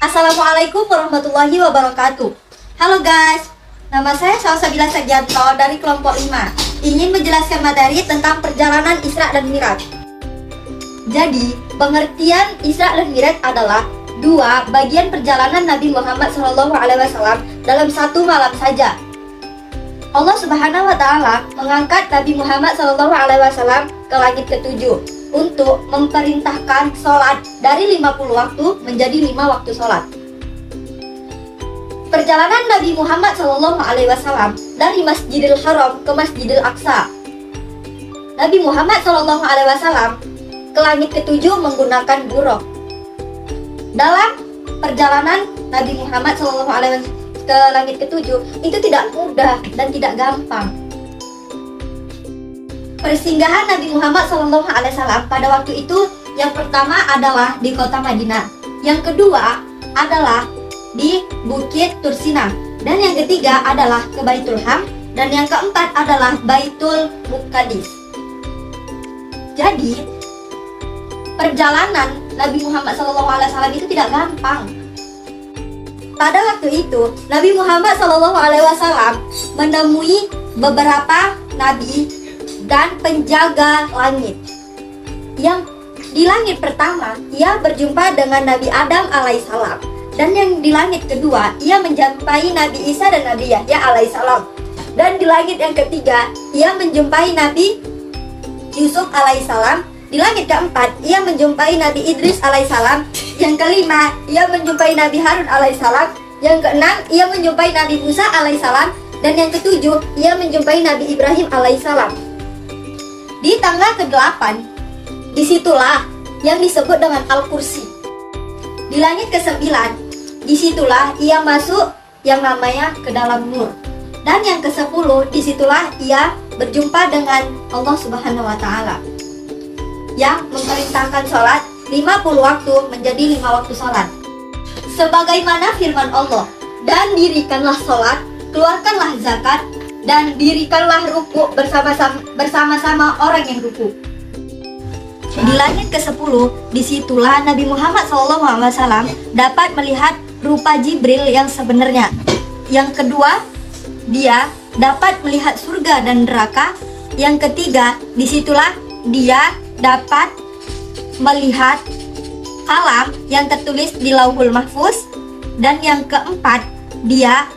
Assalamualaikum warahmatullahi wabarakatuh. Halo guys, nama saya Salsabila Sagianto dari kelompok 5. Ingin menjelaskan materi tentang perjalanan Isra dan Mi'raj. Jadi, pengertian Isra dan Mi'raj adalah dua bagian perjalanan Nabi Muhammad SAW dalam satu malam saja. Allah Subhanahu wa Ta'ala mengangkat Nabi Muhammad SAW ke langit ketujuh untuk memerintahkan sholat dari 50 waktu menjadi 5 waktu sholat. Perjalanan Nabi Muhammad SAW dari Masjidil Haram ke Masjidil Aqsa. Nabi Muhammad SAW ke langit ketujuh menggunakan buraq. Dalam perjalanan Nabi Muhammad SAW ke langit ketujuh itu tidak mudah dan tidak gampang. Persinggahan Nabi Muhammad SAW pada waktu itu yang pertama adalah di kota Madinah, yang kedua adalah di Bukit Tursina, dan yang ketiga adalah ke Baitul Ham, dan yang keempat adalah Baitul Muqaddis. Jadi perjalanan Nabi Muhammad SAW itu tidak gampang. Pada waktu itu Nabi Muhammad SAW menemui beberapa nabi dan penjaga langit. Yang di langit pertama ia berjumpa dengan Nabi Adam alaihissalam, dan yang di langit kedua ia menjumpai Nabi Isa dan Nabi Yahya alaihissalam, dan di langit yang ketiga ia menjumpai Nabi Yusuf alaihissalam. Di langit keempat ia menjumpai Nabi Idris alaihissalam. Yang kelima ia menjumpai Nabi Harun alaihissalam. Yang keenam ia menjumpai Nabi Musa alaihissalam, dan yang ketujuh ia menjumpai Nabi Ibrahim alaihissalam. Di tanggal ke-8, disitulah yang disebut dengan Al-Kursi. Di langit ke-9, disitulah ia masuk yang namanya ke dalam nur. Dan yang ke-10, disitulah ia berjumpa dengan Allah Subhanahu wa Ta'ala, yang memerintahkan sholat 50 waktu menjadi 5 waktu sholat. Sebagaimana firman Allah, dan dirikanlah sholat, keluarkanlah zakat, dan dirikanlah ruku bersama-sama orang yang ruku. Di langit ke-10, disitulah Nabi Muhammad SAW dapat melihat rupa Jibril yang sebenarnya. Yang kedua, dia dapat melihat surga dan neraka. Yang ketiga, disitulah dia dapat melihat kalam yang tertulis di Lauhul Mahfuz. Dan yang keempat, dia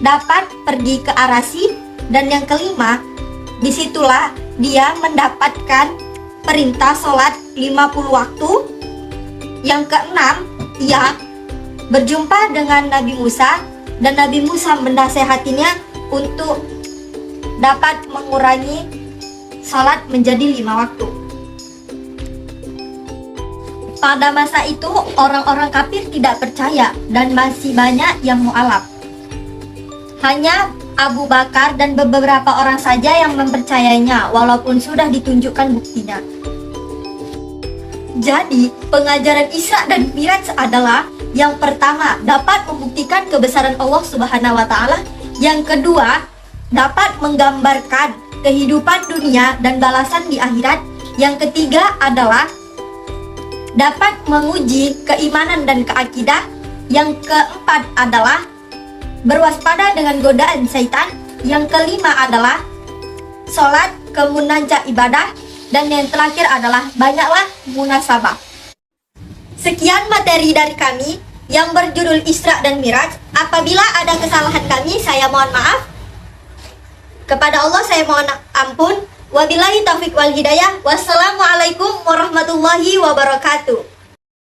dapat pergi ke Arasy. Dan yang kelima, disitulah dia mendapatkan perintah sholat 50 waktu. Yang keenam, ia berjumpa dengan Nabi Musa, dan Nabi Musa menasehatinya untuk dapat mengurangi sholat menjadi 5 waktu. Pada masa itu orang-orang kafir tidak percaya dan masih banyak yang mu'alaf. Hanya Abu Bakar dan beberapa orang saja yang mempercayainya, walaupun sudah ditunjukkan buktinya. Jadi, pengajaran Isra dan Mi'raj adalah yang pertama, dapat membuktikan kebesaran Allah Subhanahu wa Ta'ala. Yang kedua, dapat menggambarkan kehidupan dunia dan balasan di akhirat. Yang ketiga adalah dapat menguji keimanan dan keakidah. Yang keempat adalah berwaspada dengan godaan syaitan. Yang kelima adalah sholat kemunajat ibadah. Dan yang terakhir adalah banyaklah munasabah. Sekian materi dari kami yang berjudul Isra dan Mi'raj. Apabila ada kesalahan kami, saya mohon maaf. Kepada Allah saya mohon ampun. Wabillahi taufiq wal hidayah. Wassalamualaikum warahmatullahi wabarakatuh.